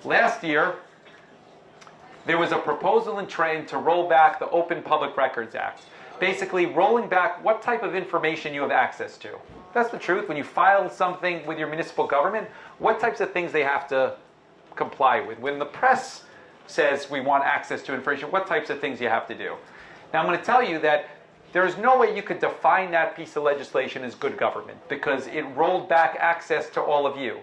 Last year, there was a proposal in train to roll back the Open Public Records Act. Basically, rolling back what type of information you have access to. That's the truth. When you file something with your municipal government, what types of things they have to comply with. When the press says we want access to information, what types of things you have to do. Now, I'm going to tell you that there's no way you could define that piece of legislation as good government because it rolled back access to all of you.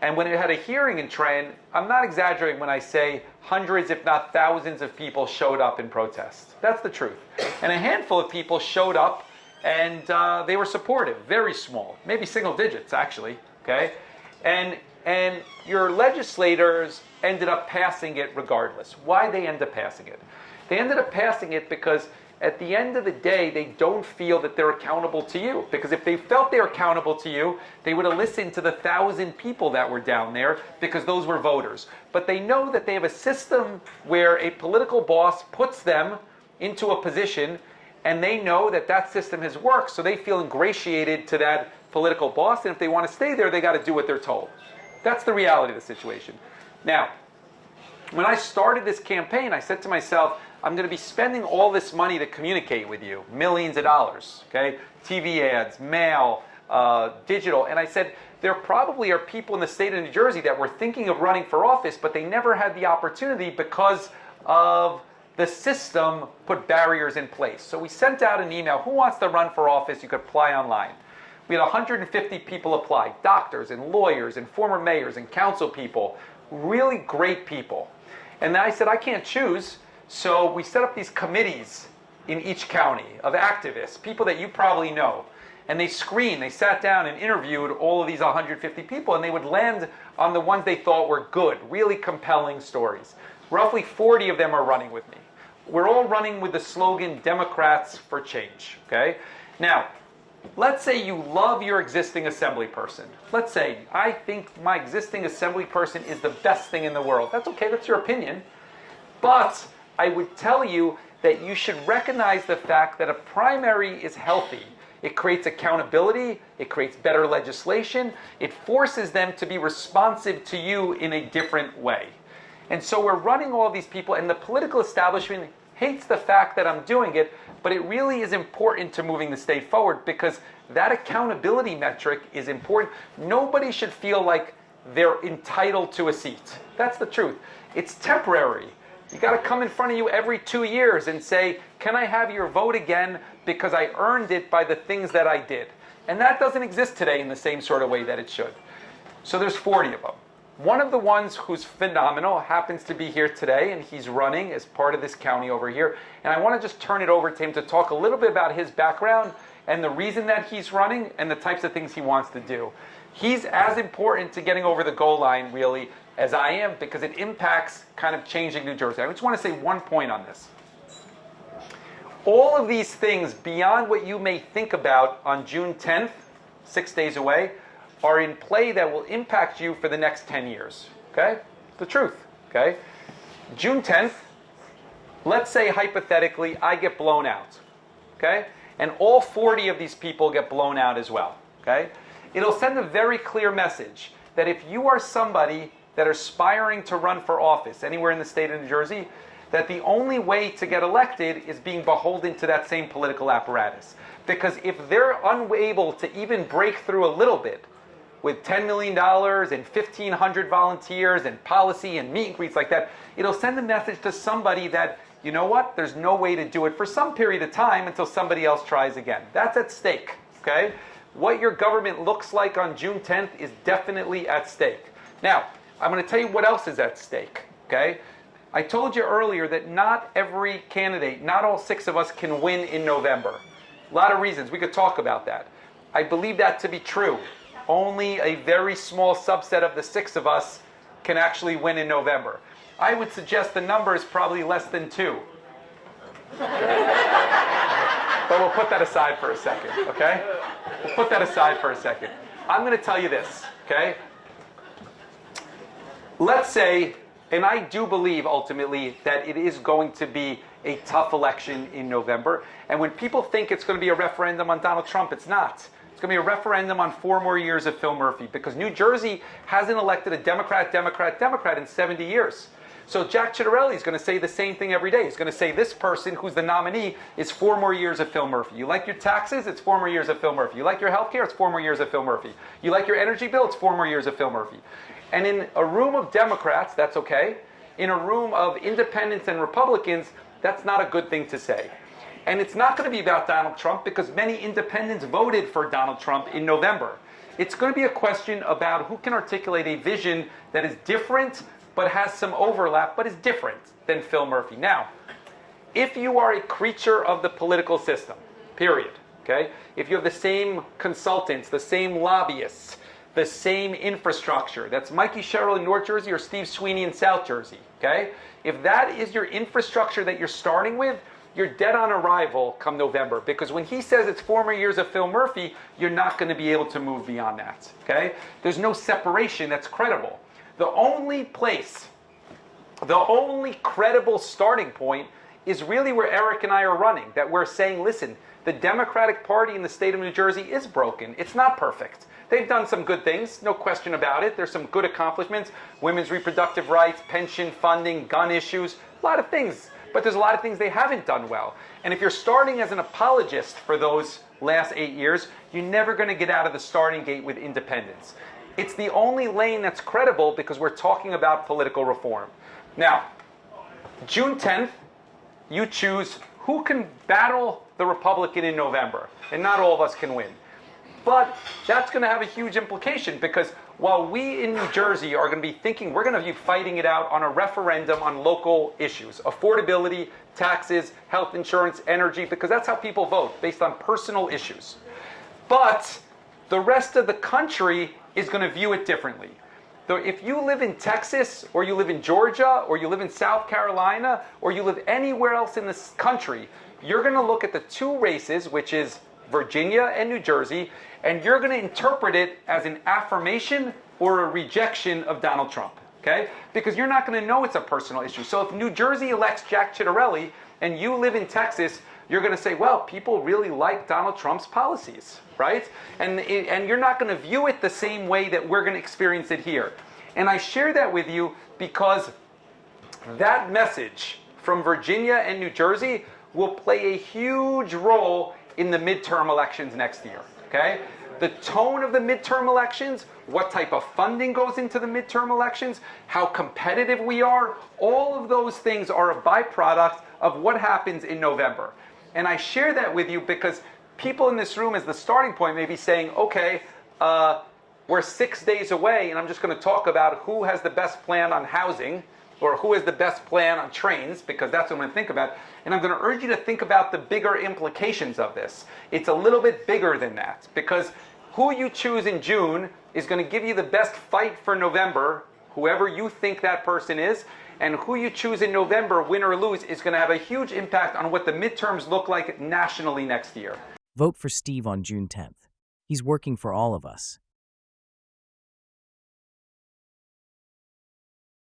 And when it had a hearing in Trenton, I'm not exaggerating when I say hundreds, if not thousands of people showed up in protest. That's the truth. And a handful of people showed up and they were supportive, very small, maybe single digits actually, okay? And your legislators ended up passing it regardless. Why they end up passing it? They ended up passing it because at the end of the day, they don't feel that they're accountable to you. Because if they felt they were accountable to you, they would have listened to the 1,000 people that were down there because those were voters. But they know that they have a system where a political boss puts them into a position and they know that that system has worked, so they feel ingratiated to that political boss, and if they want to stay there, they got to do what they're told. That's the reality of the situation. Now, when I started this campaign, I said to myself, I'm going to be spending all this money to communicate with you, millions of dollars, okay? TV ads, mail, digital. And I said, there probably are people in the state of New Jersey that were thinking of running for office, but they never had the opportunity because of the system put barriers in place. So we sent out an email, who wants to run for office? You could apply online. We had 150 people apply, doctors and lawyers and former mayors and council people, really great people. And then I said, I can't choose. So we set up these committees in each county of activists, people that you probably know. And they sat down and interviewed all of these 150 people, and they would land on the ones they thought were good, really compelling stories. Roughly 40 of them are running with me. We're all running with the slogan, Democrats for Change, okay? Now, let's say you love your existing assembly person. Let's say, I think my existing assembly person is the best thing in the world. That's okay, that's your opinion. But I would tell you that you should recognize the fact that a primary is healthy. It creates accountability, it creates better legislation, it forces them to be responsive to you in a different way. And so we're running all these people, and the political establishment hates the fact that I'm doing it, but it really is important to moving the state forward because that accountability metric is important. Nobody should feel like they're entitled to a seat. That's the truth. It's temporary. You got to come in front of you every 2 years and say, can I have your vote again because I earned it by the things that I did? And that doesn't exist today in the same sort of way that it should. So there's 40 of them. One of the ones who's phenomenal happens to be here today, and he's running as part of this county over here. And I want to just turn it over to him to talk a little bit about his background and the reason that he's running and the types of things he wants to do. He's as important to getting over the goal line, really, as I am, because it impacts kind of changing New Jersey. I just want to say one point on this. All of these things, beyond what you may think about on June 10th, 6 days away, are in play that will impact you for the next 10 years, okay? The truth, okay? June 10th, let's say hypothetically I get blown out, okay? And all 40 of these people get blown out as well, okay? It'll send a very clear message that if you are somebody that are aspiring to run for office anywhere in the state of New Jersey, that the only way to get elected is being beholden to that same political apparatus. Because if they're unable to even break through a little bit with $10 million and 1,500 volunteers and policy and meet and greets like that, it'll send a message to somebody that, you know what, there's no way to do it for some period of time until somebody else tries again. That's at stake, okay? What your government looks like on June 10th is definitely at stake. Now, I'm going to tell you what else is at stake, okay? I told you earlier that not every candidate, not all 6 of us can win in November. A lot of reasons. We could talk about that. I believe that to be true. Only a very small subset of the 6 of us can actually win in November. I would suggest the number is probably less than 2. But we'll put that aside for a second, okay? We'll put that aside for a second. I'm going to tell you this, okay? Let's say, and I do believe ultimately that it is going to be a tough election in November. And when people think it's going to be a referendum on Donald Trump, it's not. It's It's going to be a referendum on 4 more years of Phil Murphy because New Jersey hasn't elected a Democrat in 70 years. So Jack Ciattarelli is going to say the same thing every day. He's going to say this person who's the nominee is 4 more years of Phil Murphy. You like your taxes? It's 4 more years of Phil Murphy. You like your health care? It's 4 more years of Phil Murphy. You like your energy bill? It's 4 more years of Phil Murphy. And in a room of Democrats, that's okay. In a room of independents and Republicans, that's not a good thing to say. And it's not going to be about Donald Trump because many independents voted for Donald Trump in November. It's going to be a question about who can articulate a vision that is different but has some overlap, but is different than Phil Murphy. Now, if you are a creature of the political system, period, okay? If you have the same consultants, the same lobbyists, the same infrastructure, that's Mikey Sherrill in North Jersey or Steve Sweeney in South Jersey, okay? If that is your infrastructure that you're starting with, you're dead on arrival come November, because when he says it's 4 more years of Phil Murphy, you're not going to be able to move beyond that, okay? There's no separation that's credible. The only place, the only credible starting point is really where Eric and I are running, that we're saying, listen, the Democratic Party in the state of New Jersey is broken. It's not perfect. They've done some good things, no question about it. There's some good accomplishments, women's reproductive rights, pension funding, gun issues, a lot of things. But there's a lot of things they haven't done well. And if you're starting as an apologist for those last 8 years, you're never going to get out of the starting gate with independence. It's the only lane that's credible because we're talking about political reform. Now, June 10th, you choose who can battle the Republican in November. And not all of us can win. But that's going to have a huge implication because while we in New Jersey are going to be thinking we're going to be fighting it out on a referendum on local issues, affordability, taxes, health insurance, energy, because that's how people vote, based on personal issues. But the rest of the country is going to view it differently. So if you live in Texas, or you live in Georgia, or you live in South Carolina, or you live anywhere else in this country, you're going to look at the 2 races, which is Virginia and New Jersey, and you're going to interpret it as an affirmation or a rejection of Donald Trump, okay? Because you're not going to know it's a personal issue. So if New Jersey elects Jack Ciattarelli and you live in Texas, you're going to say, well, people really like Donald Trump's policies, right? And you're not going to view it the same way that we're going to experience it here. And I share that with you because that message from Virginia and New Jersey will play a huge role in the midterm elections next year, okay? The tone of the midterm elections, what type of funding goes into the midterm elections, how competitive we are, all of those things are a byproduct of what happens in November. And I share that with you because people in this room as the starting point may be saying, okay, we're 6 days away and I'm just going to talk about who has the best plan on housing or who has the best plan on trains, because that's what I'm going to think about. And I'm going to urge you to think about the bigger implications of this. It's a little bit bigger than that, because who you choose in June is going to give you the best fight for November, whoever you think that person is, and who you choose in November, win or lose, is going to have a huge impact on what the midterms look like nationally next year. Vote for Steve on June 10th. He's working for all of us.